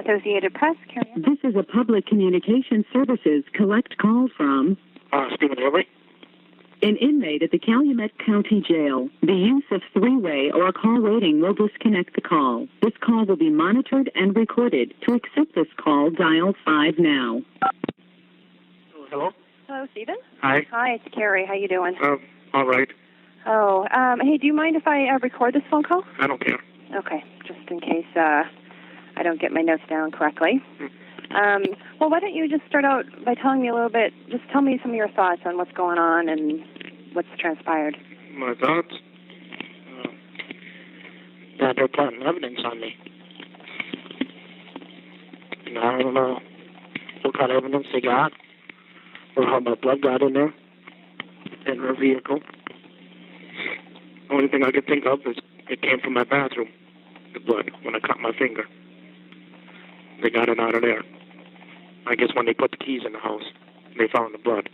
Associated Press. This is a public communication services collect call from Stephen Avery. an inmate at the Calumet County Jail. The use of three-way or call waiting will disconnect the call. This call will be monitored and recorded. To accept this call, dial 5 now. Hello? Hello, Stephen? Hi. Hi, it's Carrie. How you doing? All right. Oh, hey, do you mind if I record this phone call? I don't care. Okay, just in case I don't get my notes down correctly. Well, why don't you just start out by telling me a little bit, just tell me some of your thoughts on what's going on and what's transpired. My thoughts? That they're planting evidence on me. And I don't know what kind of evidence they got, or how my blood got in there, in her vehicle. The only thing I could think of is it came from my bathroom, the blood, when I cut my finger. They got it out of there. I guess when they put the keys in the house, they found the blood.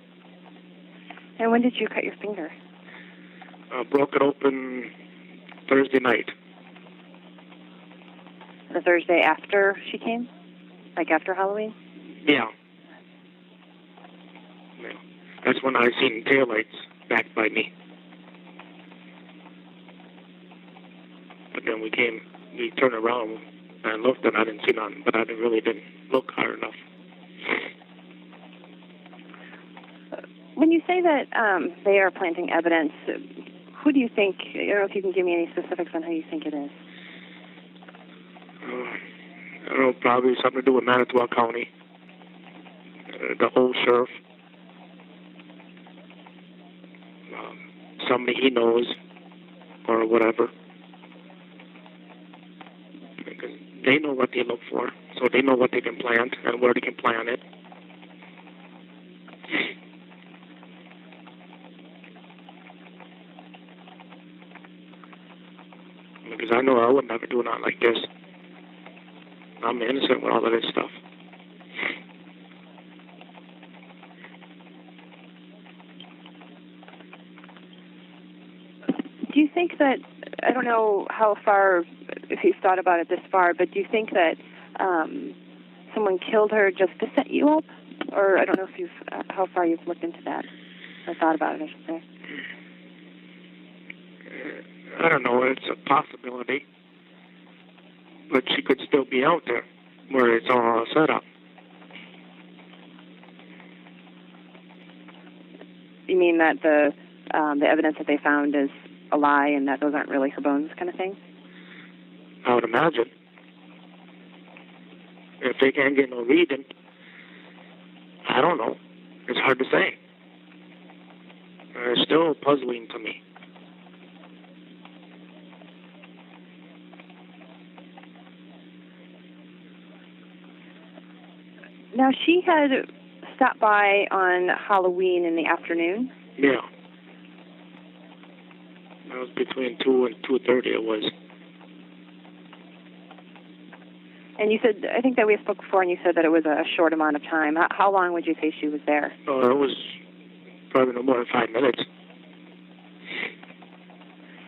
And when did you cut your finger? I broke it open Thursday night. The Thursday after she came? Like after Halloween? Yeah. That's when I seen taillights back by me. But then we turned around and looked and I didn't see nothing, but I didn't look hard enough. When you say that they are planting evidence, who do you think, I don't know if you can give me any specifics on who you think it is? I don't know, probably something to do with Manitowoc County, the whole sheriff, somebody he knows, or whatever. Because they know what they look for, so they know what they can plant and where they can plant it. Because I know I would never do nothing like this. I'm innocent with all of this stuff. Do you think that, I don't know how far, if you've thought about it this far, but do you think that someone killed her just to set you up? Or I don't know if how far you've looked into that, or thought about it, I should say. I don't know, it's a possibility. But she could still be out there, where it's all set up. You mean that the evidence that they found is a lie and that those aren't really her bones kind of thing? I would imagine. If they can't get no reading, I don't know. It's hard to say. It's still puzzling to me. Now, she had stopped by on Halloween in the afternoon. Yeah. That was between 2 and 2:30 it was. And you said, I think that we spoke before, and you said that it was a short amount of time. How long would you say she was there? It was probably no more than 5 minutes.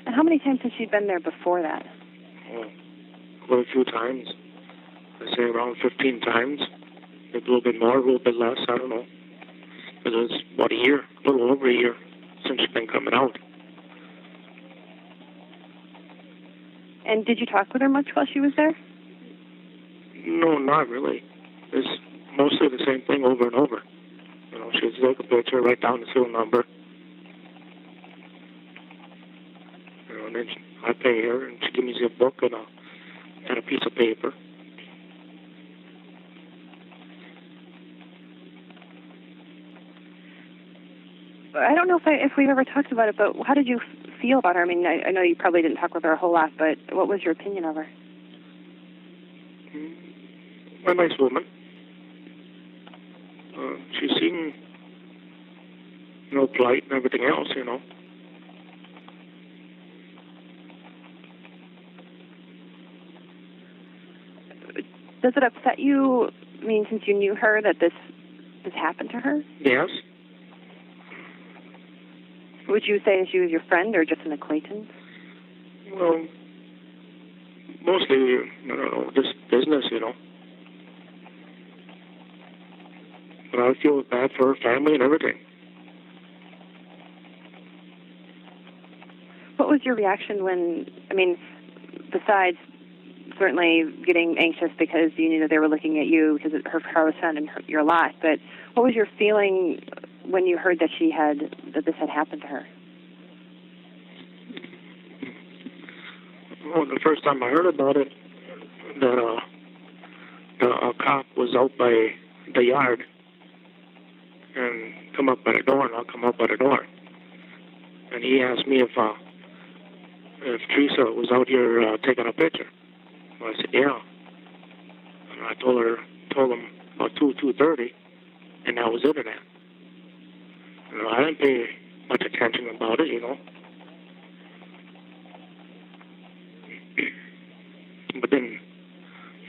And how many times had she been there before that? Quite a few times. I'd say around 15 times. A little bit more, a little bit less, I don't know. But it was about a year, a little over a year since she's been coming out. And did you talk with her much while she was there? No, not really. It's mostly the same thing over and over. You know, she'd take a picture, write down the serial number. You know, and then I pay her, and she gives me a book and a piece of paper. I don't know if we've ever talked about it, but how did you feel about her? I mean, I know you probably didn't talk with her a whole lot, but what was your opinion of her? A nice woman. She seemed, polite and everything else, Does it upset you, I mean, since you knew her, that this happened to her? Yes. Would you say she was your friend or just an acquaintance? Well, mostly, just business, But I feel bad for her family and everything. What was your reaction when, I mean, besides certainly getting anxious because you knew that they were looking at you because her car was found in your lot, but what was your feeling when you heard that this had happened to her? Well, the first time I heard about it, that a cop was out by the yard and come up by the door, and I'll come up by the door. And he asked me if Teresa was out here taking a picture. Well, I said, yeah. And I told him about 2:30, and that was it of that. You know, I didn't pay much attention about it, you know. But then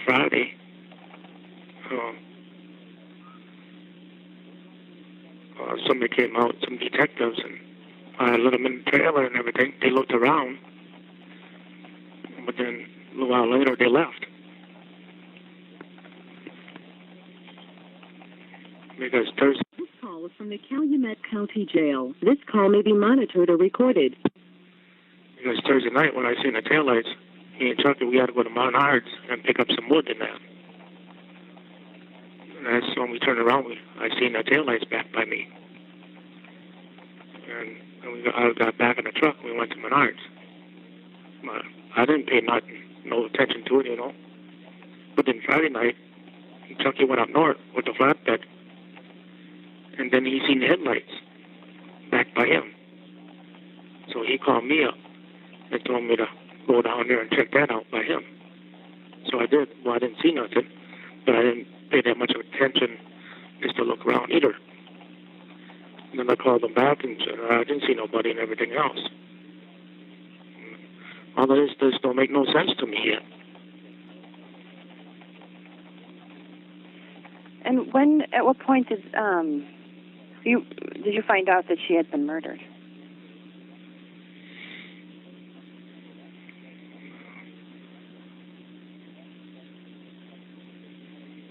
Friday, somebody came out, some detectives, and I let them in the trailer and everything. They looked around, but then a little while later they left. Because Thursday... This call is from the Calumet County Jail. This call may be monitored or recorded. Because Thursday night when I seen the taillights, me and Chucky, we had to go to Mount Ards and pick up some wood in that. And that's when we turned around, I seen the taillights back by me. And I got back in the truck and we went to Menards. I didn't pay no attention to it, you know. But then Friday night, Chucky went up north with the flatbed. And then he seen the headlights back by him. So he called me up and told me to go down there and check that out by him. So I did. Well, I didn't see nothing, but I didn't pay that much attention just to look around either. And then I called them back and said, I didn't see nobody and everything else. All of this don't make no sense to me yet. And at what point did you find out that she had been murdered?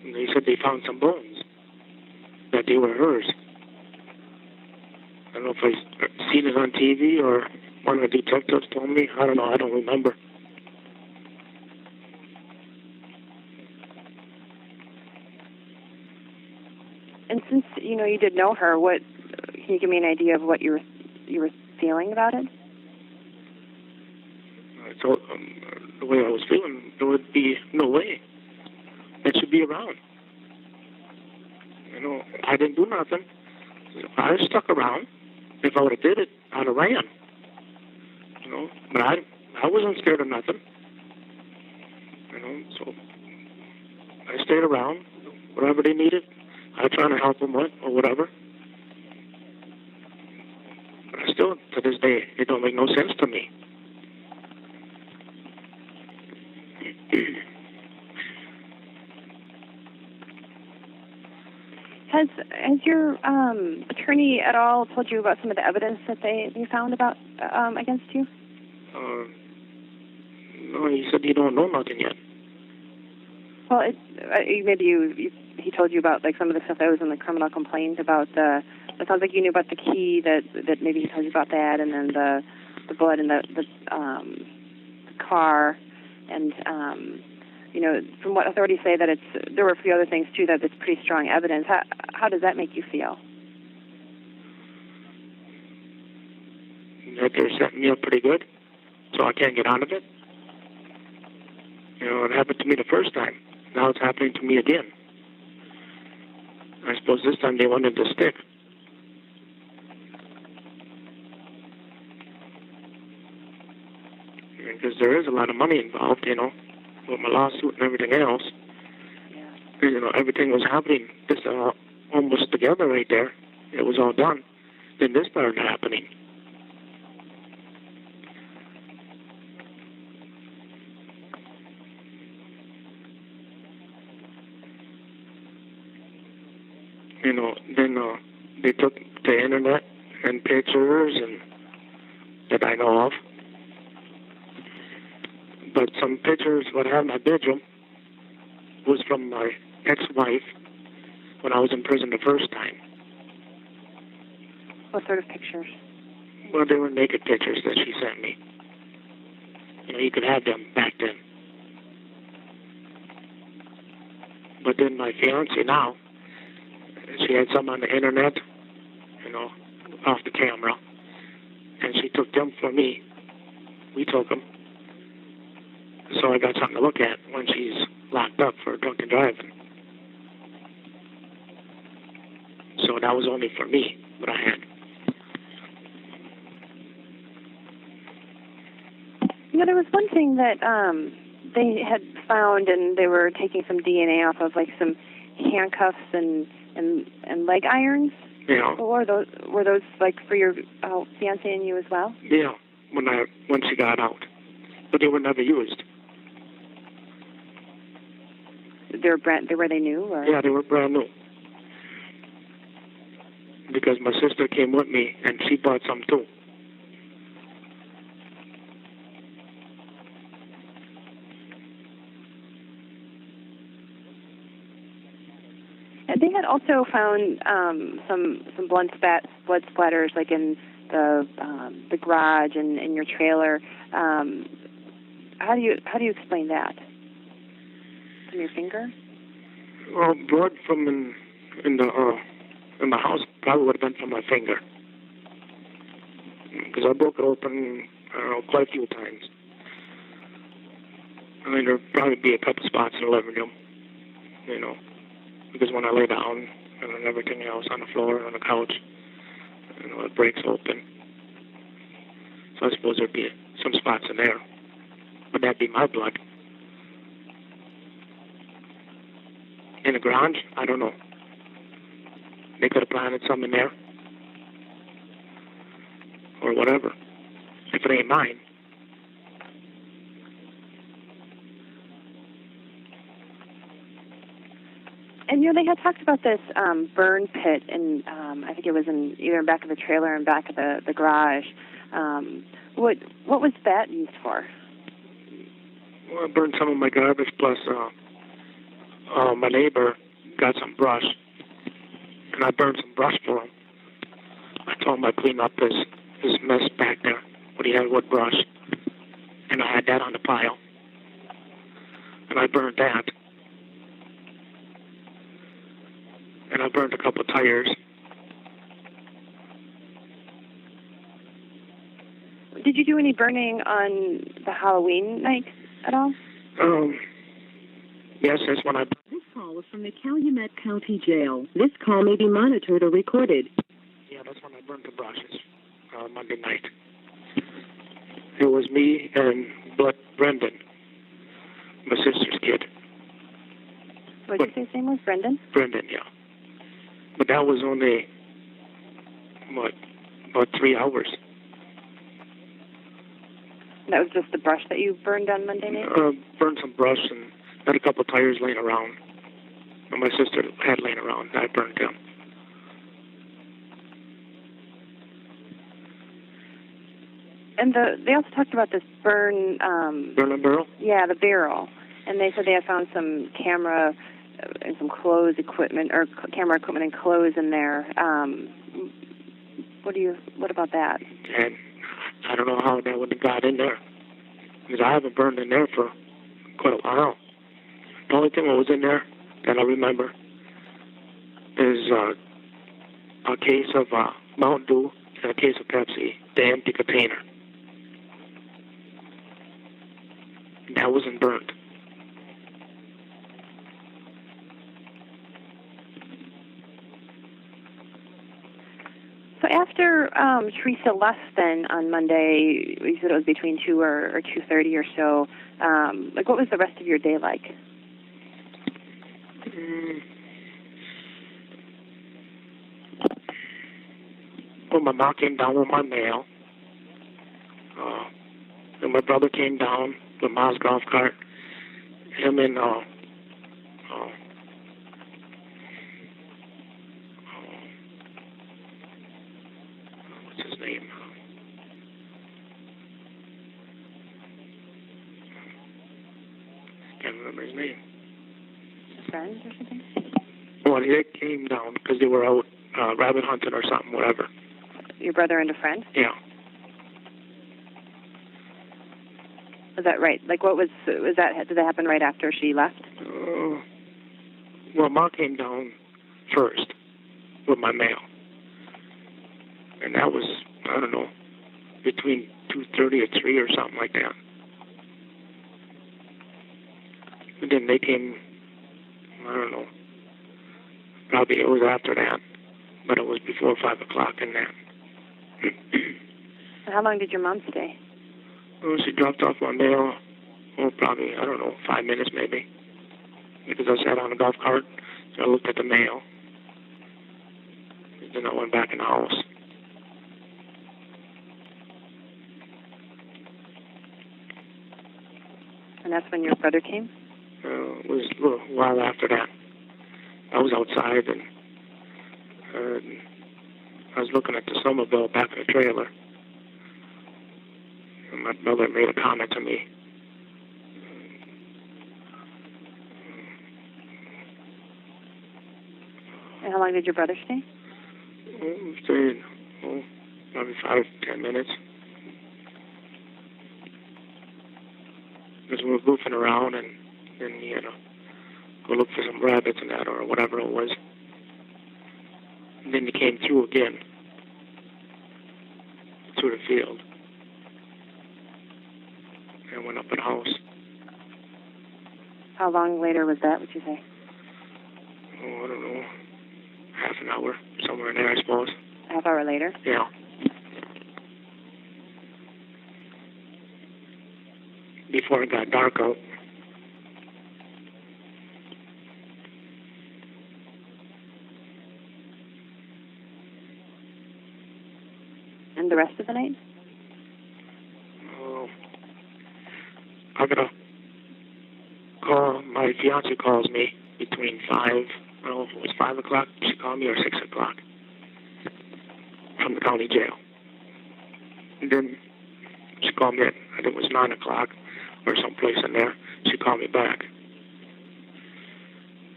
And they said they found some bones, that they were hers. I don't know if I seen it on TV or one of the detectives told me. I don't know. I don't remember. And since you did know her, can you give me an idea of what you were feeling about it? So the way I was feeling, there would be no way that she'd be around. You know, I didn't do nothing. I stuck around. If I would have did it, I'd have ran. You know, but I wasn't scared of nothing. You know, so I stayed around. Whatever they needed, I tried to help them with or whatever. But I still, to this day, it don't make no sense to me. Has your attorney at all told you about some of the evidence that they found about against you? No, he said you don't know nothing yet. Well, he told you about like some of the stuff that was in the criminal complaint about it sounds like you knew about the key that maybe he told you about that, and then the blood in the car, and from what authorities say that there were a few other things too that it's pretty strong evidence. How does that make you feel? That they're setting me up pretty good, so I can't get out of it. You know, it happened to me the first time. Now it's happening to me again. I suppose this time they wanted to stick. Because there is a lot of money involved, you know, with my lawsuit and everything else. Yeah. You know, everything was happening just almost together right there. It was all done. Then this started happening. You know, then they took the internet and pictures and that I know of. But some pictures what I had in my bedroom was from my ex-wife when I was in prison the first time. What sort of pictures? Well, they were naked pictures that she sent me. You know, you could have them back then. But then my fiance now, she had some on the internet, you know, off the camera, and she took them for me. We took them. So I got something to look at when she's locked up for drunken driving. So that was only for me, what I had. You know, there was one thing that they had found, and they were taking some DNA off of, like some handcuffs and leg irons. Yeah. Were those like for your fiance and you as well? Yeah, when she got out, but they were never used. Were they new? Or? Yeah, they were brand new. Because my sister came with me, and she bought some too. They had also found some blood splatters, like in the garage and in your trailer. How do you explain that? From your finger? Well, blood from in the house probably would have been from my finger, because I broke it open, I don't know, quite a few times. I mean, there'd probably be a couple spots in the living room, you know. Because when I lay down and everything else on the floor and on the couch, you know, it breaks open. So I suppose there'd be some spots in there. Would that be my blood? In the garage? I don't know. They could have planted some in there. Or whatever. If it ain't mine. And you know, they had talked about this burn pit, and I think it was in either in back of the trailer or in back of the garage. What was that used for? Well, I burned some of my garbage, plus my neighbor got some brush, and I burned some brush for him. I told him I'd clean up his mess back there, what he had wood brush, and I had that on the pile, and I burned that. And I burned a couple of tires. Did you do any burning on the Halloween night at all? Yes, that's when I... This call is from the Calumet County Jail. This call may be monitored or recorded. Yeah, that's when I burned the brushes, Monday night. It was me and Brendan, my sister's kid. What did you say his name was? Brendan? Brendan, yeah. But that was only, about 3 hours. That was just the brush that you burned on Monday night? Burned some brush and had a couple of tires laying around. And my sister had laying around, and I burned them. And they also talked about this burn... Burn a barrel? Yeah, the barrel. And they said they had found some camera and some clothes equipment, or camera equipment and clothes in there. What about that? And I don't know how that would have got in there, because I haven't burned in there for quite a while. The only thing that was in there that I remember is a case of Mountain Dew and a case of Pepsi, the empty container. That wasn't burnt. So after Teresa left then on Monday, you said it was between 2 or 2:30 or so, what was the rest of your day like? Well, my mom came down with my mail. And my brother came down with Ma's golf cart. Him and what's his name? Can't remember his name. Friends or something? Well, they came down because they were out rabbit hunting or something, whatever. Your brother and a friend? Yeah. Was that right? Like, was that? Did that happen right after she left? Well, Ma came down first with my mail, and that was, I don't know, between 2:30 or 3 or something like that. And then they came, I don't know, probably it was after that, but it was before 5 o'clock and that. And how long did your mom stay? Well, she dropped off my mail, probably, I don't know, 5 minutes maybe, because I sat on a golf cart, so I looked at the mail, and then I went back in the house. And that's when your brother came? It was a little while after that. I was outside, and I was looking at the snowmobile back in the trailer. And my brother made a comment to me. And how long did your brother stay? We stayed, probably 5 to 10 minutes. Because we were goofing around, and then he had to go look for some rabbits and that, or whatever it was. And then he came through again, through the field. And went up in the house. How long later was that, would you say? I don't know, half an hour, somewhere in there, I suppose. Half hour later? Yeah. Before it got dark out. And the rest of the night? I got a call. My fiance calls me between 5, I don't know if it was 5 o'clock, she called me, or 6 o'clock from the county jail. And then she called me at, I think it was 9 o'clock or someplace in there. She called me back.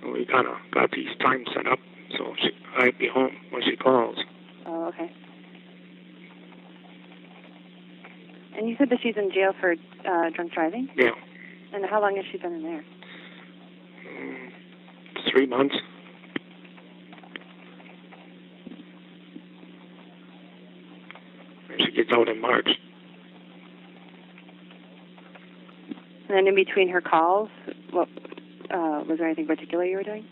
And we kind of got these times set up, so I'd be home when she calls. Oh, okay. And you said that she's in jail for drunk driving? Yeah. And how long has she been in there? 3 months. And she gets out in March. And then in between her calls, what was there anything particular you were doing?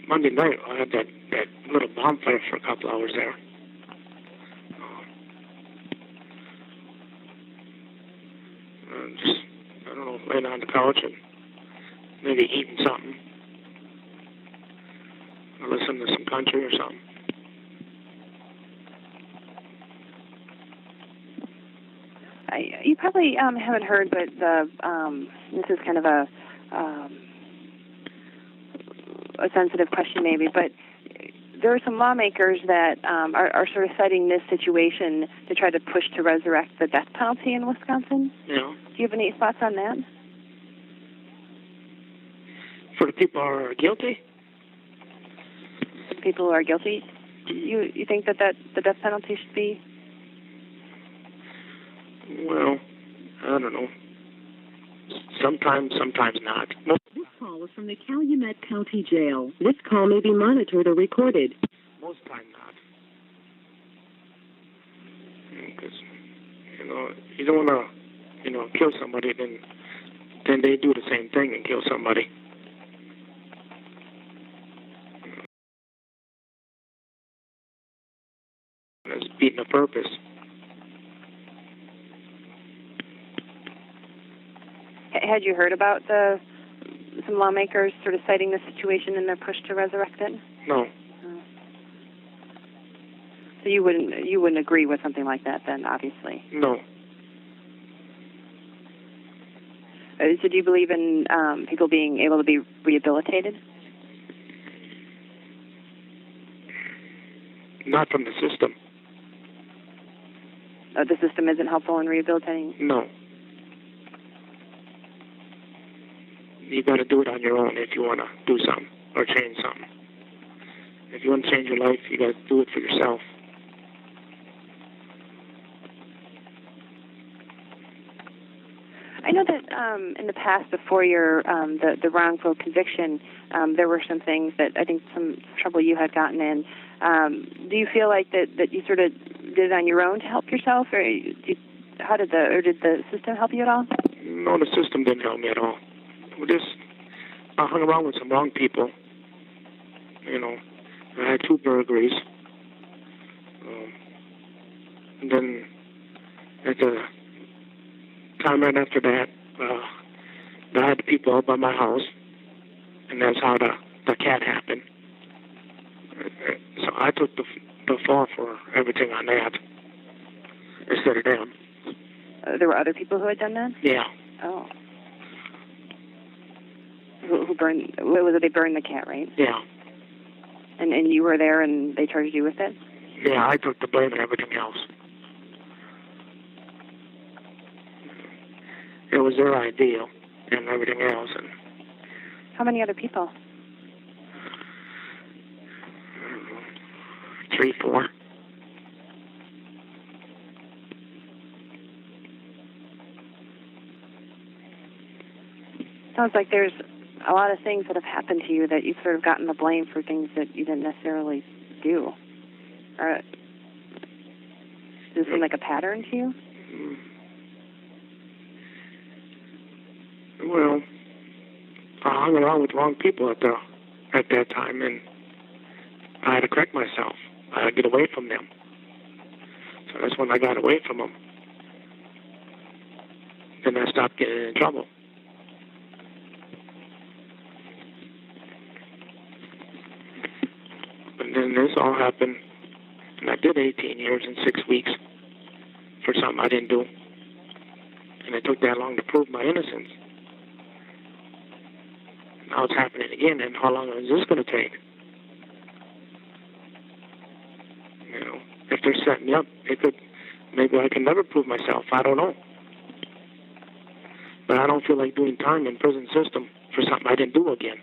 Monday night, I had that little bonfire for a couple hours there. Just, I don't know, laying on the couch and maybe eating something. Or listening to some country or something. You probably haven't heard, but this is kind of a sensitive question maybe, but there are some lawmakers that are sort of citing this situation to try to push to resurrect the death penalty in Wisconsin. Yeah. Do you have any thoughts on that? For the people who are guilty? For the people who are guilty? You think that the death penalty should be? Well, I don't know. Sometimes not. This call is from the Calumet County Jail. This call may be monitored or recorded. Most time not. Because, you don't want to, kill somebody, then they do the same thing and kill somebody. It's beating a purpose. Had you heard about some lawmakers sort of citing this situation in their push to resurrect it? No. So you wouldn't agree with something like that then, obviously? No. So do you believe in people being able to be rehabilitated? Not from the system. The system isn't helpful in rehabilitating? No. you got to do it on your own if you want to do something or change something. If you want to change your life, you got to do it for yourself. I know that in the past, before your the wrongful conviction, there were some things that I think some trouble you had gotten in. Do you feel like that you sort of did it on your own to help yourself, or did the system help you at all? No, the system didn't help me at all. I hung around with some wrong people. You know, I had 2 burglaries. And then at the time right after that, I had the people out by my house, and that's how the cat happened. So I took the fall for everything on that instead of them. There were other people who had done that? Yeah. Oh. Who burned? What was it? They burned the cat, right? Yeah. And you were there, and they charged you with it? Yeah, I took the blame and everything else. It was their idea and everything else. And how many other people? 3, 4. Sounds like there's a lot of things that have happened to you that you've sort of gotten the blame for things that you didn't necessarily do. Does it seem like a pattern to you? Well, I hung around with wrong people at that time, and I had to correct myself. I had to get away from them. So that's when I got away from them. Then I stopped getting in trouble. And then this all happened, and I did 18 years and 6 weeks for something I didn't do. And it took that long to prove my innocence. Now it's happening again, and how long is this going to take? You know, if they're setting me up, maybe I can never prove myself. I don't know. But I don't feel like doing time in prison system for something I didn't do again.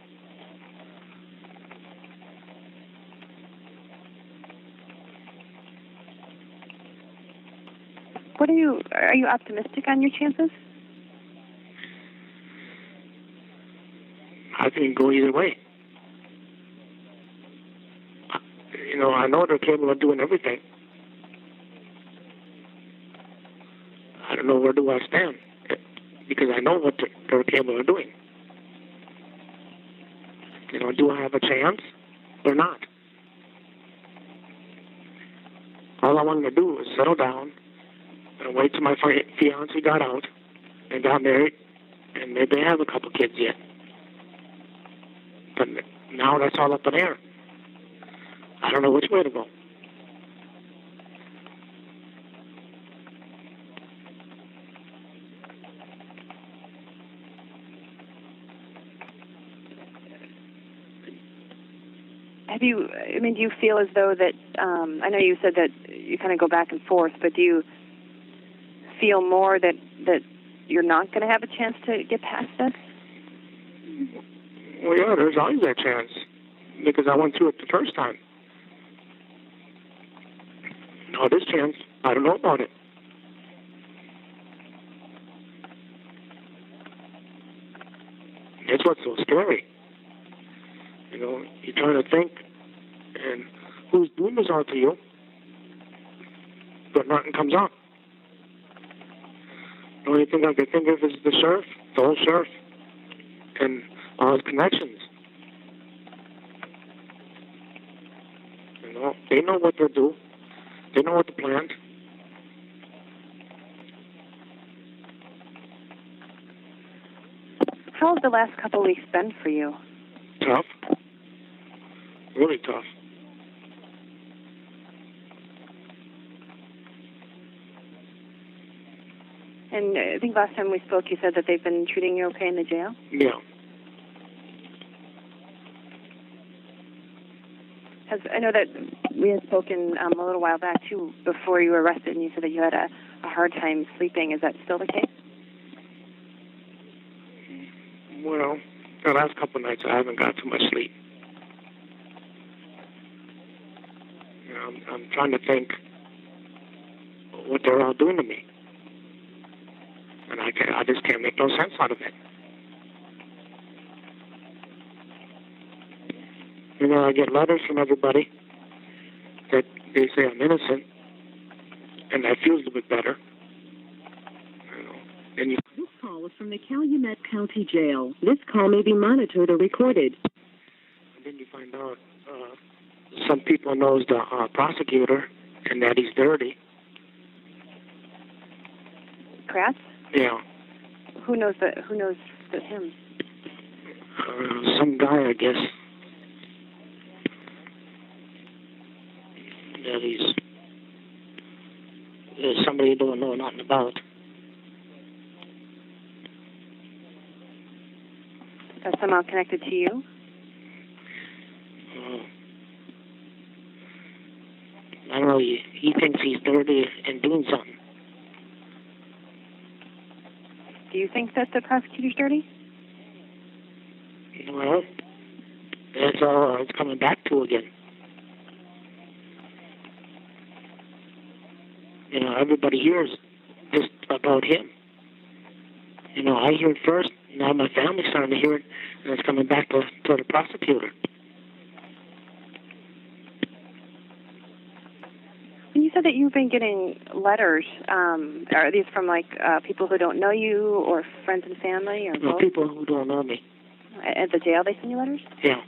Are you optimistic on your chances? I think it can go either way. You know, I know they're capable of doing everything. I don't know where do I stand, because I know what they're capable of doing. You know, do I have a chance or not? All I wanted to do was settle down and wait till my fiance got out and got married, and maybe have a couple kids yet. But now that's all up in the air. I don't know which way to go. Do you feel as though that, I know you said that you kind of go back and forth, but do you feel more that you're not going to have a chance to get past this? Well, yeah, there's always that chance, because I went through it the first time. Now, this chance, I don't know about it. It's what's so scary. You know, you're trying to think, and who's doing this all to you? But nothing comes up. The only thing I can think of is the sheriff, the old sheriff, and all his connections. You know, they know what they'll do. They know what to plan. How have the last couple of weeks been for you? Tough. Really tough. And I think last time we spoke, you said that they've been treating you okay in the jail? Yeah. I know that we had spoken a little while back, too, before you were arrested, and you said that you had a hard time sleeping. Is that still the case? Well, last couple of nights I haven't got too much sleep. You know, I'm trying to think what they're all doing to me, and I just can't make no sense out of it. You know, I get letters from everybody that they say I'm innocent, and that feels a bit better. You know, and This call is from the Calumet County Jail. This call may be monitored or recorded. and then you find out some people knows the prosecutor and that he's dirty. Kratz? Yeah, Who knows that him? some guy, I guess, that is somebody you don't know nothing about. That's somehow connected to you? I don't know. He thinks he's dirty and doing something. Do you think that the prosecutor's dirty? Well, that's all it's coming back to again. You know, everybody hears just about him. You know, I hear it first. Now my family's starting to hear it, and it's coming back to the prosecutor. And you said that you've been getting letters. Are these from people who don't know you, or friends and family, or You know, both? people who don't know me. At the jail, they send you letters? Yeah.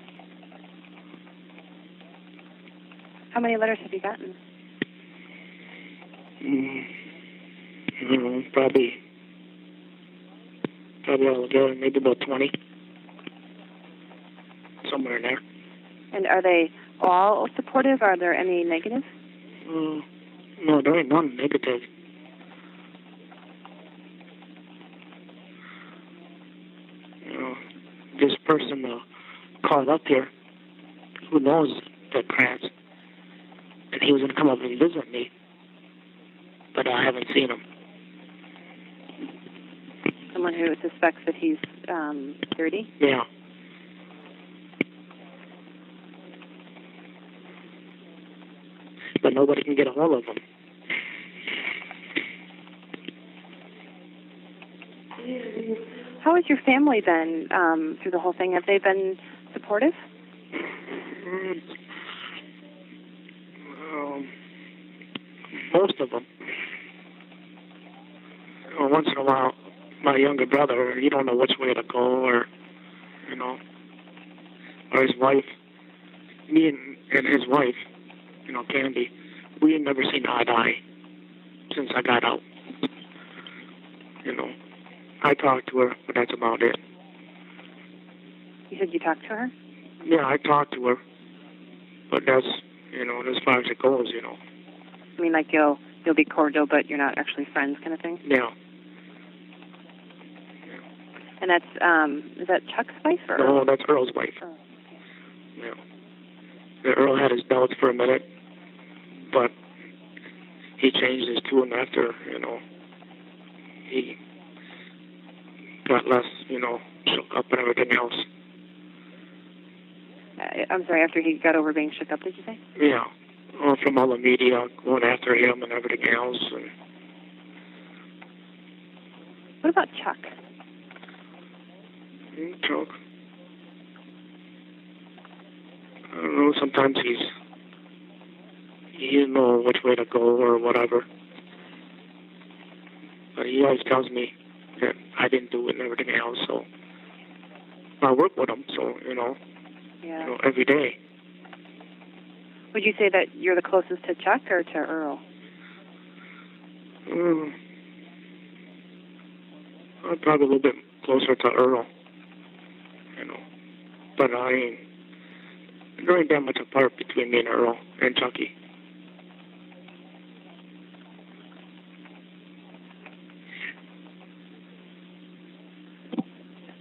How many letters have you gotten? Probably all together, maybe about 20. Somewhere in there. And are they all supportive? Are there any negative? No, there ain't none negative. You know, this person called up here who knows the Kratz, and he was going to come up and visit me, but I haven't seen him. Someone who suspects that he's dirty? Yeah. But nobody can get a hold of him. How has your family been through the whole thing? Have they been supportive? Most of them. Once in a while, my younger brother, you don't know which way to go, or, you know, or his wife. Me and his wife, you know, Candy, we had never seen eye to eye since I got out. You know, I talked to her, but that's about it. You said you talked to her? Yeah, I talked to her, but that's, you know, as far as it goes, you know. I mean, like you'll be cordial, but you're not actually friends, kind of thing. Yeah. And that's is that Chuck's wife or? No, that's Earl's wife. Oh. Yeah. Yeah, Earl had his doubts for a minute, but he changed his tune after, you know, he got less, you know, shook up and everything else. I'm sorry, after he got over being shook up, did you say? Yeah. From all the media going after him and everything else. And What about Chuck? Chuck. I don't know, sometimes he doesn't know which way to go or whatever. But he always tells me that I didn't do it and everything else, so I work with him, so, you know, Yeah. every day. Would you say that you're the closest to Chuck or to Earl? I'm probably a little bit closer to Earl, you know, but there ain't that much apart between me and Earl and Chucky.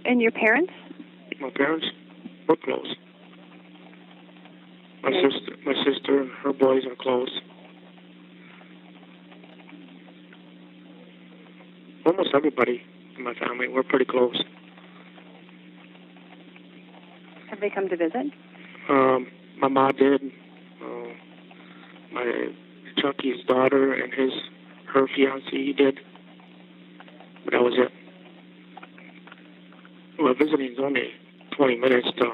And your parents? My parents were close. My sister and her boys are close. Almost everybody in my family, we're pretty close. Have they come to visit? My mom did. My Chucky's daughter and her fiancé did. But that was it. Well, visiting's only 20 minutes to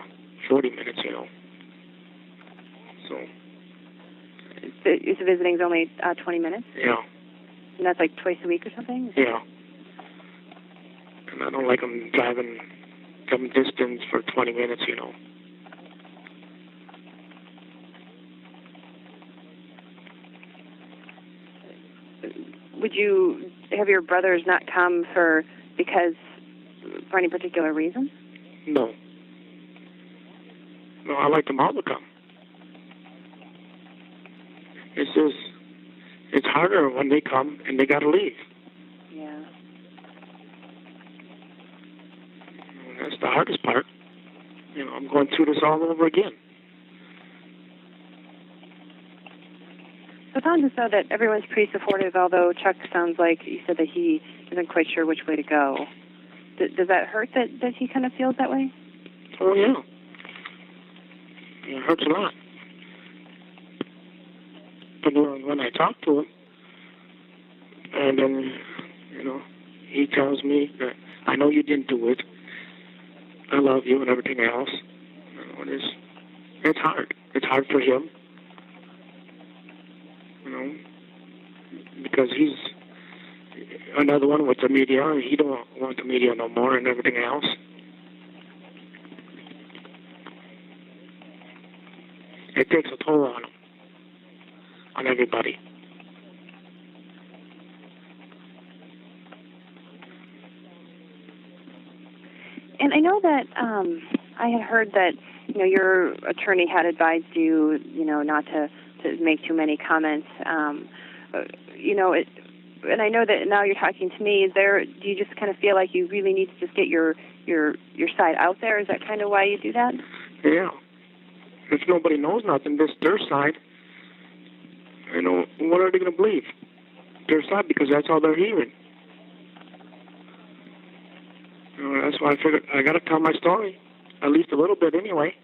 40 minutes, you know. So. Is the visiting's only 20 minutes? Yeah. And that's like twice a week or something? Yeah. And I don't like them driving some distance for 20 minutes, you know. Would you have your brothers not come for any particular reason? No. No, I like them all to come. It's just, it's harder when they come and they gotta leave. Yeah. And that's the hardest part. You know, I'm going through this all over again. So it sounds as though that everyone's pretty supportive, although Chuck sounds like you said that he isn't quite sure which way to go. Does that hurt that he kind of feels that way? Oh, yeah. It hurts a lot. But when I talk to him, and then, you know, he tells me that I know you didn't do it. I love you and everything else. You know, it's hard. It's hard for him. You know, because he's another one with the media. He don't want the media no more and everything else. It takes a toll on him, on everybody. And I know that I had heard that, you know, your attorney had advised you, you know, not to make too many comments. You know, and I know that now you're talking to me. Do you just kind of feel like you really need to just get your side out there? Is that kind of why you do that? Yeah. If nobody knows nothing, this their side. You know, what are they going to believe? Their side, because that's all they're hearing. You know, that's why I figured I got to tell my story, at least a little bit anyway.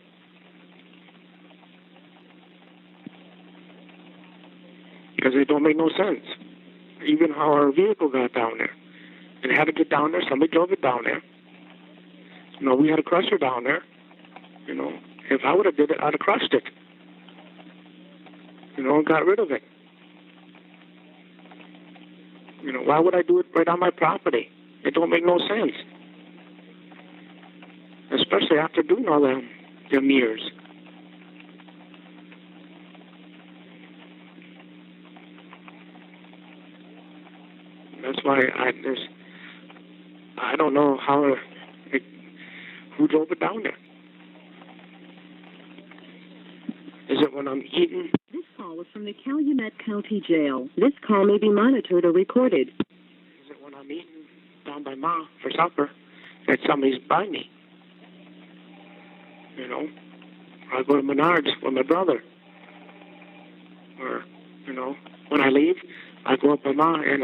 Because it don't make no sense. Even how our vehicle got down there. It had to get down there. Somebody drove it down there. You know, we had a crusher down there. You know, if I would have did it, I'd have crushed it. You know, and got rid of it. You know, why would I do it right on my property? It don't make no sense. Especially after doing all them years. That's why I don't know who drove it down there. Is it when I'm eating? This call is from the Calumet County Jail. This call may be monitored or recorded. Is it when I'm eating down by Ma for supper that somebody's by me? You know, I go to Menards with my brother. Or, you know, when I leave, I go up by Ma and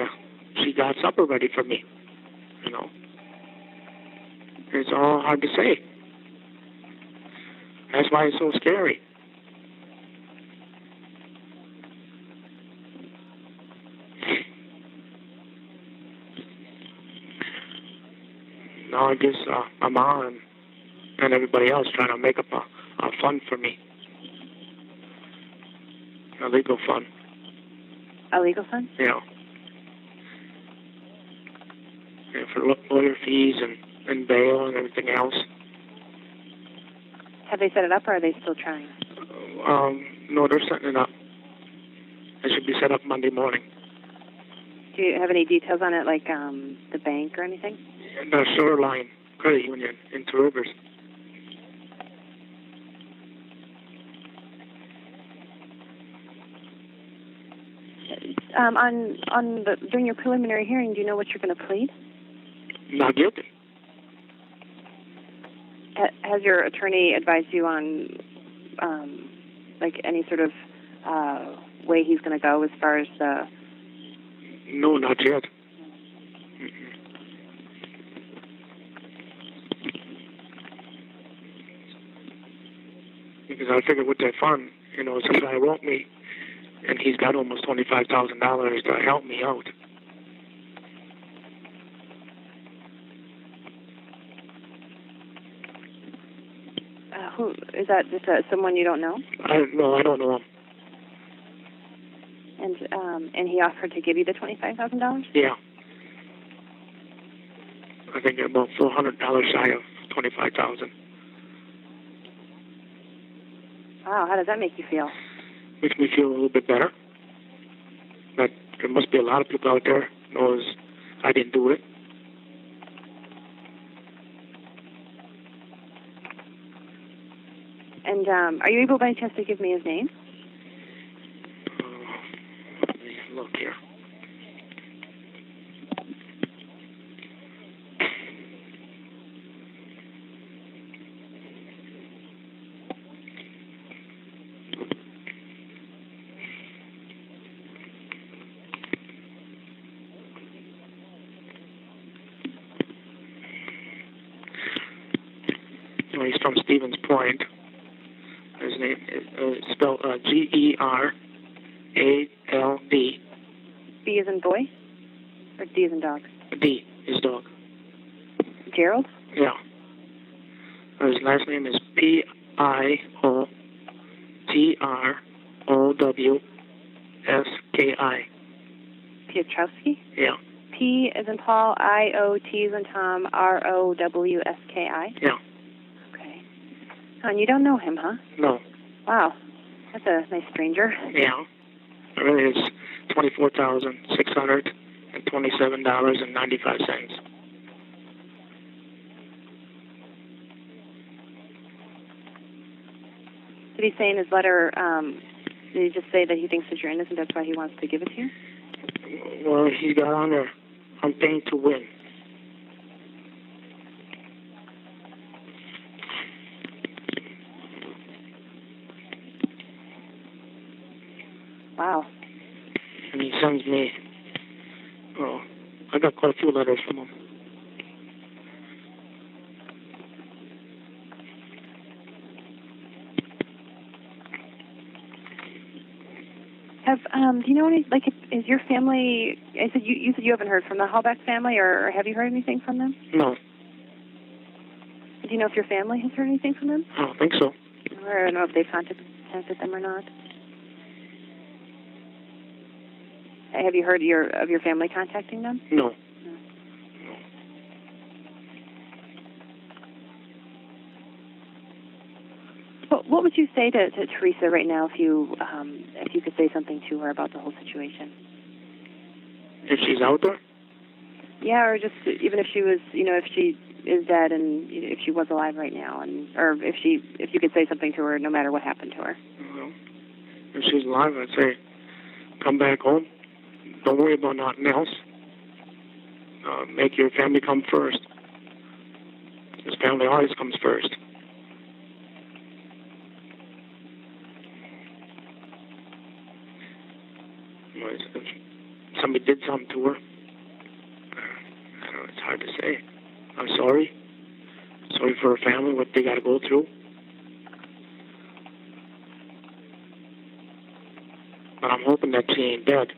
she got supper ready for me. You know, it's all hard to say. That's why it's so scary. Now I guess my mom and everybody else trying to make up a fund for me. A legal fund. A legal fund? Yeah. Yeah, for lawyer fees and bail and everything else. Have they set it up, or are they still trying? No, they're setting it up. It should be set up Monday morning. Do you have any details on it, like the bank or anything? The Shoreline Credit Union in Two Rivers. During your preliminary hearing, do you know what you're going to plead? Not guilty. Has your attorney advised you on, like, any sort of way he's going to go as far as the... No, not yet. Because I figured with that fund, you know, some guy wrote me, and he's got almost $25,000 to help me out. Who is that? Just someone you don't know? No, I don't know him. And he offered to give you the $25,000? Yeah. I think about $400 shy of $25,000. Wow, how does that make you feel? Makes me feel a little bit better. But there must be a lot of people out there knows I didn't do it. And are you able by any chance to give me his name? Let me look here. No, he's from Stevens Point. His name is spelled G-E-R-A-L-D. B as in boy? Or D as in dog? D, his dog. Gerald? Yeah. His last name is P-I-O-T-R-O-W-S-K-I. Piotrowski? Yeah. P as in Paul, I-O-T as in Tom, R-O-W-S-K-I? Yeah. Okay. And you don't know him, huh? No. Wow. That's a nice stranger. Yeah. It really is $24,627.95. Did he say in his letter, did he just say that he thinks that you're innocent, that's why he wants to give it to you? Well, he got on there. I'm paying to win. Wow. And he sends me, oh, I got quite a few letters from him. Do you know any, like, is your family, I said you said you haven't heard from the Hallback family, or have you heard anything from them? No. Do you know if your family has heard anything from them? I don't think so. Or I don't know if they've contacted them or not. Have you heard of your family contacting them? No. What would you say to Teresa right now if you could say something to her about the whole situation? If she's out there? Yeah, or just even if she was, if she is dead and if she was alive right now, or if you could say something to her no matter what happened to her. Well, if she's alive, I'd say, come back home. Don't worry about nothing else. Make your family come first. Because family always comes first. If somebody did something to her, I don't know, it's hard to say. I'm sorry. Sorry for her family, what they got to go through. But I'm hoping that she ain't dead.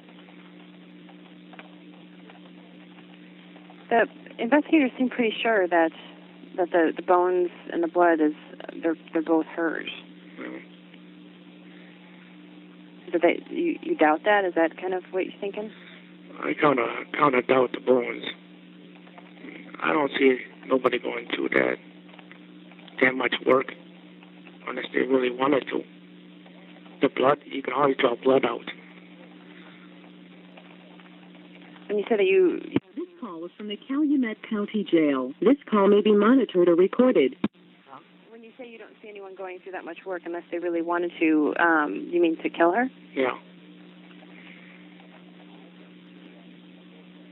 The investigators seem pretty sure that the bones and the blood they're both hers. Really? You doubt that? Is that kind of what you're thinking? I kind of doubt the bones. I don't see nobody going through that much work unless they really wanted to. The blood, you can always draw blood out. And you said that you... This call is from the Calumet County Jail. This call may be monitored or recorded. When you say you don't see anyone going through that much work unless they really wanted to, you mean to kill her? Yeah.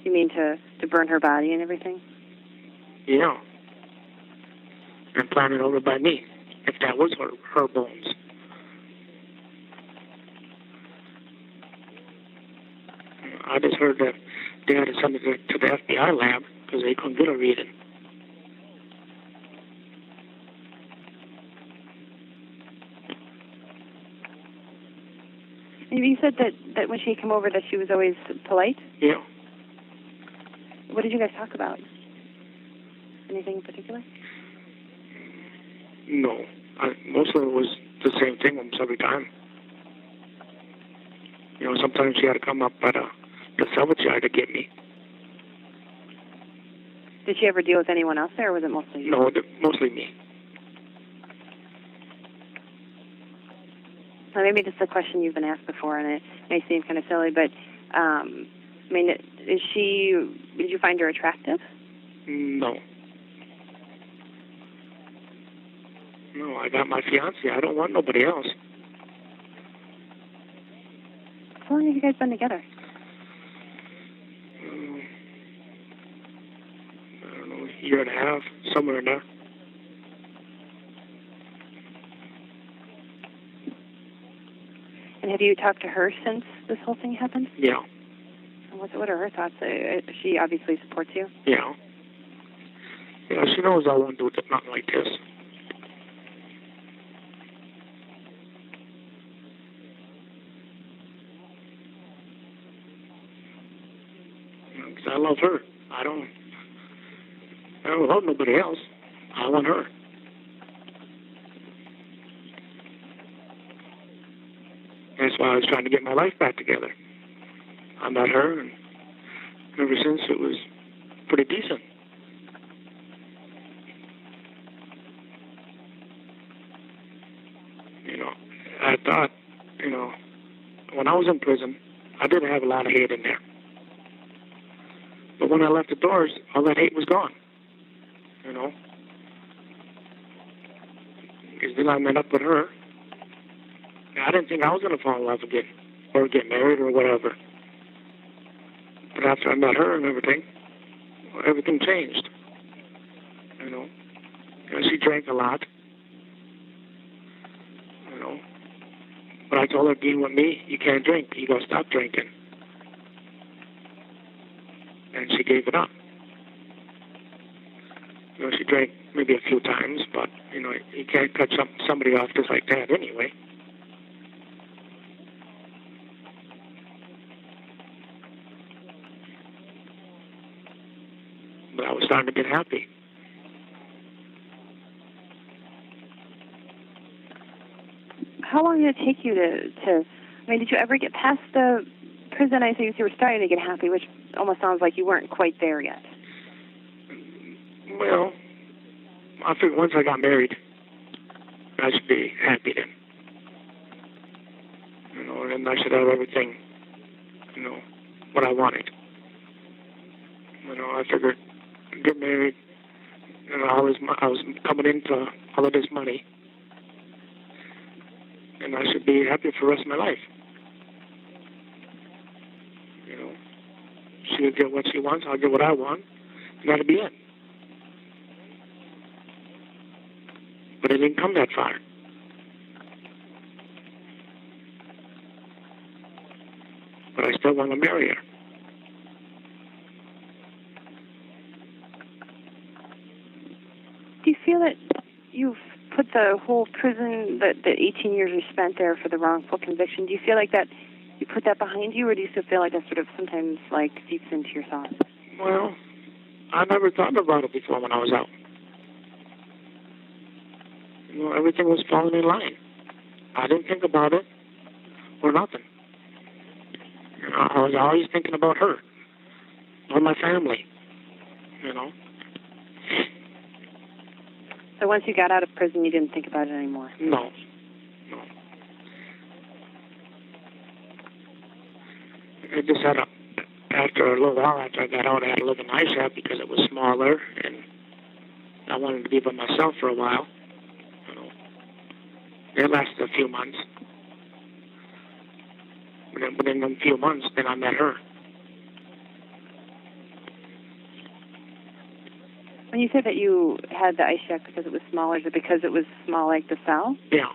You mean to burn her body and everything? Yeah. And plan it over by me, if that was her bones. I just heard that they had to send it to the FBI lab because they couldn't get a reading. And you said that when she came over that she was always polite? Yeah. What did you guys talk about? Anything in particular? No. Mostly it was the same thing almost every time. You know, sometimes she had to come up at the salvage yard to get me. Did she ever deal with anyone else there, or was it mostly you? No, mostly me. Well, maybe this is a question you've been asked before, and it may seem kind of silly, but, I mean, did you find her attractive? No. No, I got my fiancé. I don't want nobody else. How long have you guys been together? I don't know, a year and a half, somewhere in there. And have you talked to her since this whole thing happened? Yeah. What are her thoughts? She obviously supports you. Yeah. Yeah, she knows I won't do nothing like this. Because I love her. I don't love nobody else. I want her. That's why I was trying to get my life back together. I met her, and ever since it was pretty decent. You know, I thought, you know, when I was in prison, I did have a lot of hate in there. But when I left the doors, all that hate was gone. You know? Because then I met up with her. I didn't think I was going to fall in love again, or get married, or whatever. But after I met her and everything changed. You know? And she drank a lot. You know? But I told her, being with me, you can't drink. You got to stop drinking. And she gave it up. You know, she drank maybe a few times, but, you know, you can't cut somebody off just like that anyway. But I was starting to get happy. How long did it take you to I mean, did you ever get past the prison? I think you were starting to get happy, which almost sounds like you weren't quite there yet. Well, I figured once I got married, I should be happy then. You know, and I should have everything, you know, what I wanted. You know, I figured, get married, and I was coming into all of this money, and I should be happy for the rest of my life. You know, she'll get what she wants, I'll get what I want, and that'll be it. But it didn't come that far. But I still want to marry her. Do you feel that you've put the whole prison, the 18 years you spent there for the wrongful conviction, do you feel like that you put that behind you, or do you still feel like that sort of sometimes like seeps into your thoughts? Well, I never thought about it before when I was out. You know, everything was falling in line. I didn't think about it or nothing. You know, I was always thinking about her, or my family, you know. So once you got out of prison, you didn't think about it anymore? No. I just had after a little while after I got out, I had to live in my shop because it was smaller, and I wanted to be by myself for a while. You know, it lasted a few months. But in a few months, then I met her. When you said that you had the ice shack because it was smaller, is it because it was small like the cell? Yeah.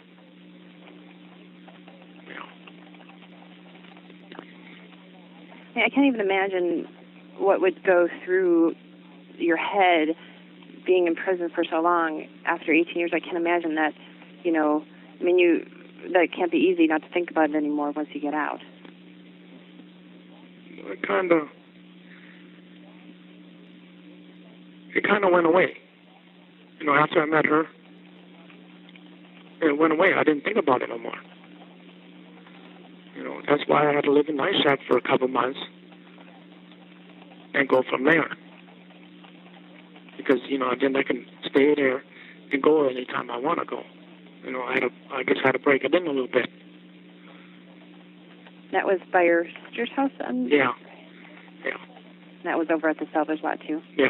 I can't even imagine what would go through your head being in prison for so long after 18 years. I can't imagine that, you know, I mean, that it can't be easy not to think about it anymore once you get out. It kind of went away. You know, after I met her, it went away. I didn't think about it no more. You know, that's why I had to live in Nice Shack for a couple months and go from there. Because, you know, then I can stay there and go anytime I want to go. You know, I guess I had to break it in a little bit. That was by your sister's house? Yeah. That was over at the Salvage lot, too? Yeah.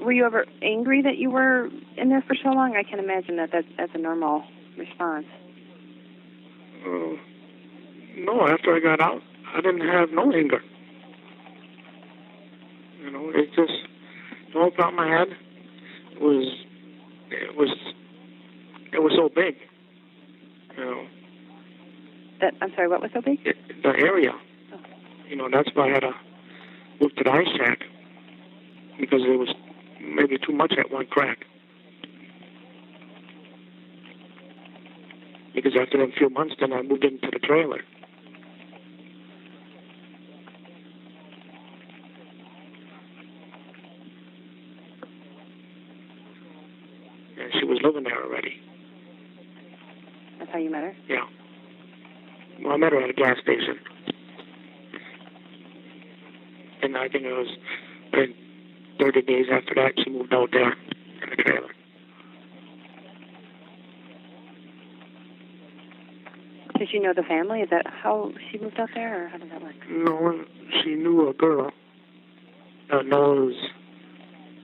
Were you ever angry that you were in there for so long? I can imagine that's a normal response. No, after I got out, I didn't have no anger. You know, it's just the only problem I had was it was so big. You know. I'm sorry, what was so big? The area. Oh. You know, that's why I had to move to the Ice Shack, because it was maybe too much at one crack. Because after a few months, then I moved into the trailer. And she was living there already. That's how you met her? Yeah. Well, I met her at a gas station. And I think it was 30 days after that, she moved out there in the trailer. Did she know the family? Is that how she moved out there, or how did that work? No, she knew a girl that knows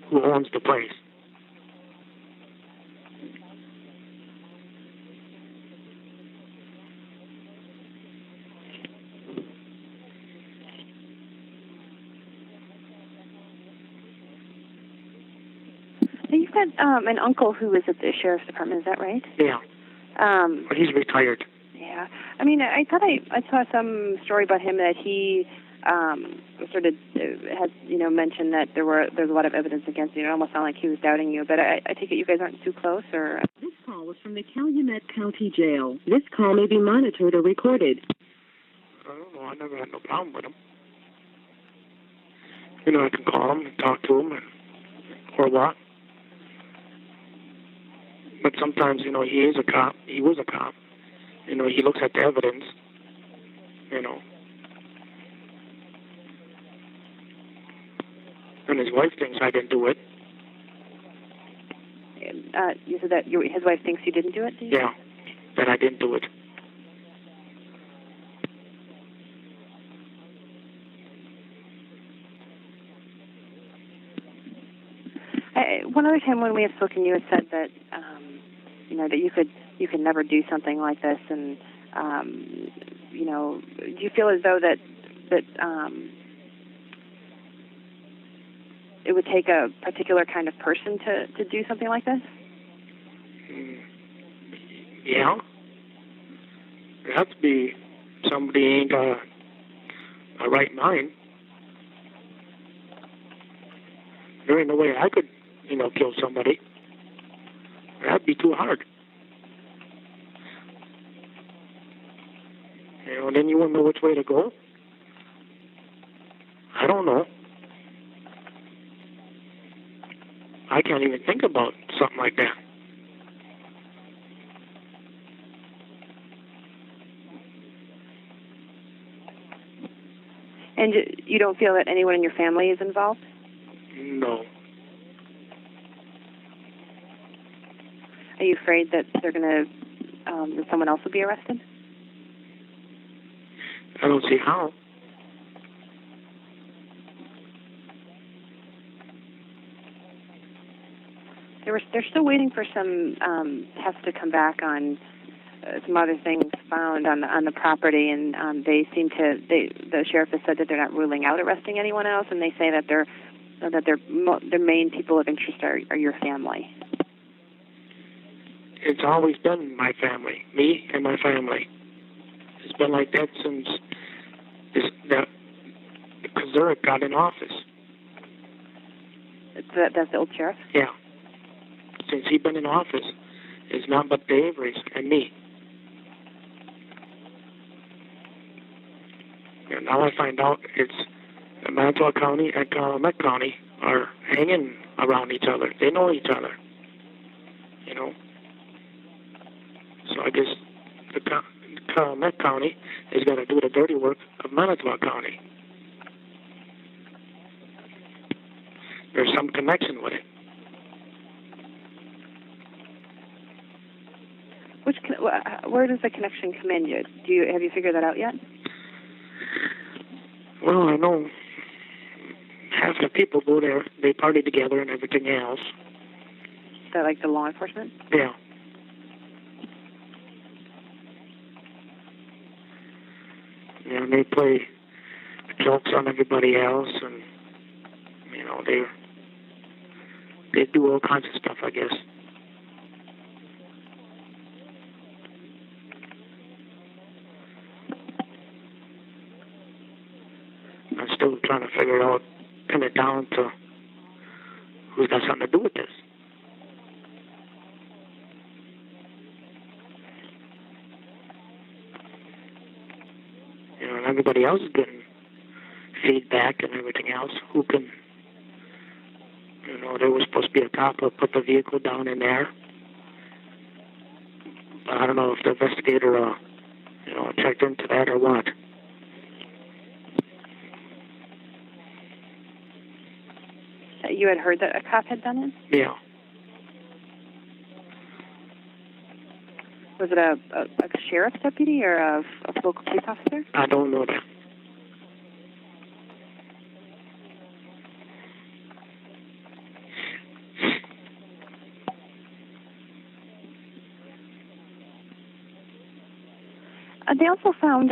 who owns the place. Now, you've got an uncle who was at the sheriff's department, is that right? Yeah. But he's retired. Yeah. I mean, I thought I saw some story about him that he sort of had, mentioned that there's a lot of evidence against you. It almost sounded like he was doubting you, but I take it you guys aren't too close, or? This call was from the Calumet County Jail. This call may be monitored or recorded. I don't know. I never had no problem with him. You know, I can call him and talk to him or what. But sometimes, he is a cop. He was a cop. He looks at the evidence, And his wife thinks I didn't do it. You said that his wife thinks you didn't do it? Yeah, that I didn't do it. One other time when we had spoken, you had said that that you could never do something like this, and do you feel as though that it would take a particular kind of person to do something like this? Yeah. It has to be somebody ain't got a right mind. There ain't no way I could, kill somebody. That'd be too hard. Then you wouldn't know which way to go. I don't know. I can't even think about something like that. And you don't feel that anyone in your family is involved? No. Are you afraid that they're going to, that someone else will be arrested? I don't see how. They're still waiting for some tests to come back on some other things found on the property, and the sheriff has said that they're not ruling out arresting anyone else, and they say that their main people of interest are your family. It's always been my family, me and my family. It's been like that since Kazurek got in office. That's the old sheriff? Yeah. Since he's been in office, it's not but the Averys and me. And now I find out it's Manitowoc County and Calumet County are hanging around each other. They know each other, you know. So I guess the Calumet County is going to do the dirty work of Manitowoc County. There's some connection with it. Where does the connection come in? Have you figured that out yet? Well, I know half the people go there, they party together and everything else. Is that like the law enforcement? Yeah. Yeah, and they play jokes on everybody else, and you know they do all kinds of stuff, I guess. I'm still trying to figure out, pin it down to who's got something to do with this. You know, and everybody else is getting feedback and everything else. Who can, you know, there was supposed to be a cop who put the vehicle down in there. But I don't know if the investigator, checked into that or what. You had heard that a cop had done it? Yeah. Was it a sheriff's deputy or a local police officer? I don't know that. They also found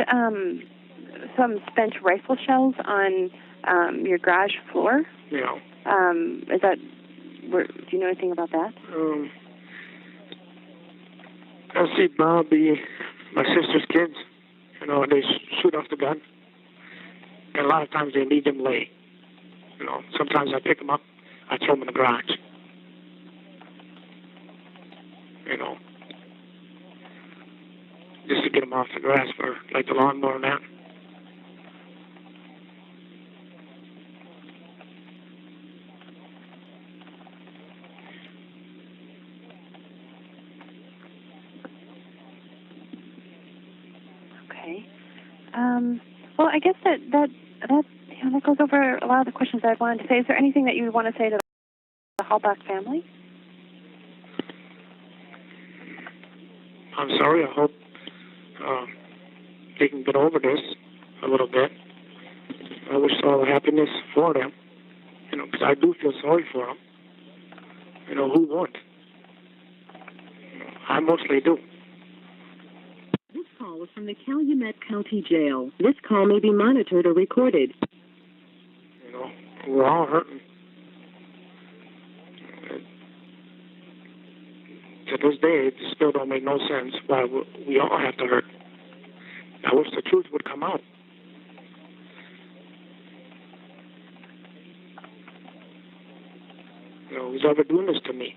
some spent rifle shells on your garage floor. Yeah. Is that? Do you know anything about that? I see Bobby, my sister's kids. You know, they shoot off the gun, and a lot of times they leave them lay. You know, sometimes I pick them up, I throw them in the garage. You know, just to get them off the grass for like the lawnmower and that. Okay. Well, I guess that goes over a lot of the questions I wanted to say. Is there anything that you want to say to the Halbach family? I'm sorry. I hope they can get over this a little bit. I wish all the happiness for them. You know, because I do feel sorry for them. You know, who won't? I mostly do. This call is from the Calumet County Jail. This call may be monitored or recorded. You know, we're all hurting. To this day, it still don't make no sense why we all have to hurt. I wish the truth would come out. You know, who's ever doing this to me?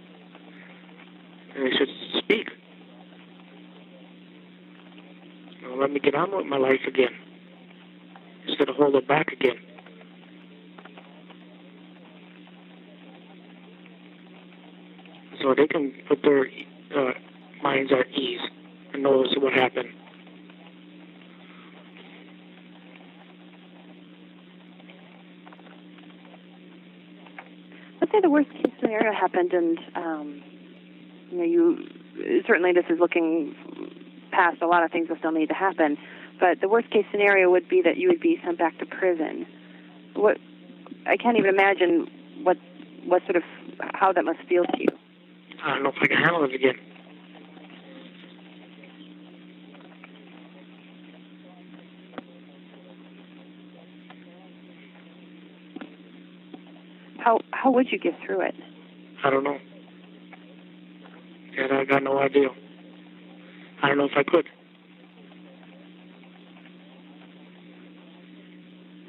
And they should speak. You know, let me get on with my life again, instead of hold it back again. So they can put their minds at ease and know what happened. Let's say the worst case scenario happened, and you certainly this is looking past a lot of things that still need to happen. But the worst case scenario would be that you would be sent back to prison. I can't even imagine what sort of how that must feel to you. I don't know if I can handle it again. How would you get through it? I don't know. Yeah, I got no idea. I don't know if I could.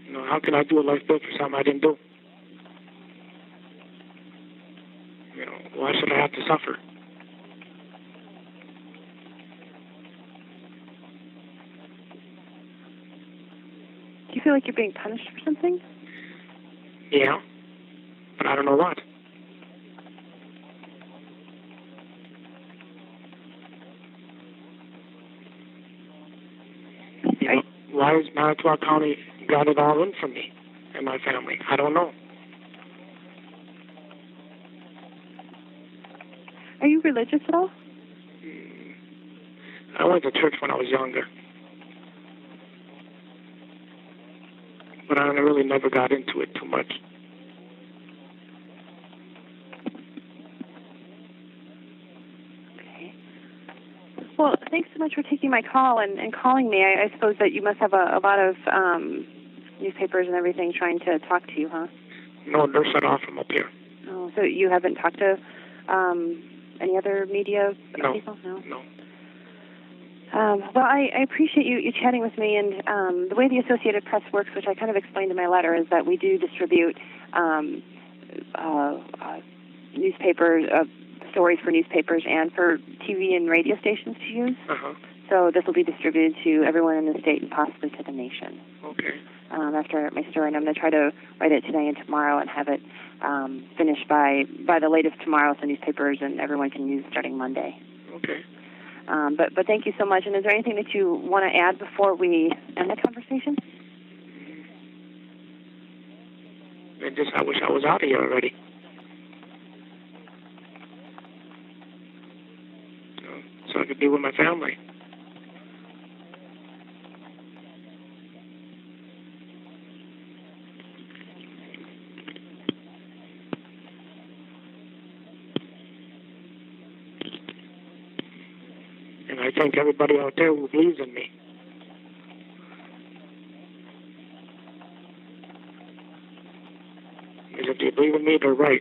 You know, how can I do a life bill for something I didn't do? You know, why should I have to suffer? Do you feel like you're being punished for something? Yeah, but I don't know what. You know, why is Manitowoc County got it all in for me and my family? I don't know. Are you religious at all? I went to church when I was younger, but I really never got into it too much. Okay. Well, thanks so much for taking my call and calling me. I suppose that you must have a lot of newspapers and everything trying to talk to you, huh? No, they're shut off from up here. Oh, so you haven't talked to any other media people? No. Well, I appreciate you chatting with me, and the way the Associated Press works, which I kind of explained in my letter, is that we do distribute newspapers, stories for newspapers and for TV and radio stations to use. Uh-huh. So this will be distributed to everyone in the state and possibly to the nation. Okay. After I write my story, and I'm going to try to write it today and tomorrow and have it finished by the latest tomorrow, so newspapers and everyone can use starting Monday. Okay. But thank you so much. And is there anything that you want to add before we end the conversation? I wish I was out of here already. So I could be with my family. And I thank everybody out there who believes in me. Because if they believe in me, they're right.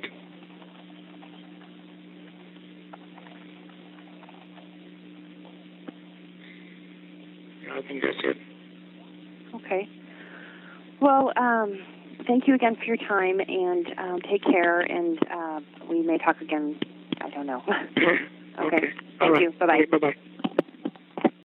I think that's it. Okay. Well, thank you again for your time, and take care, and we may talk again. I don't know. Okay. All Thank right. you. Bye-bye. Bye-bye.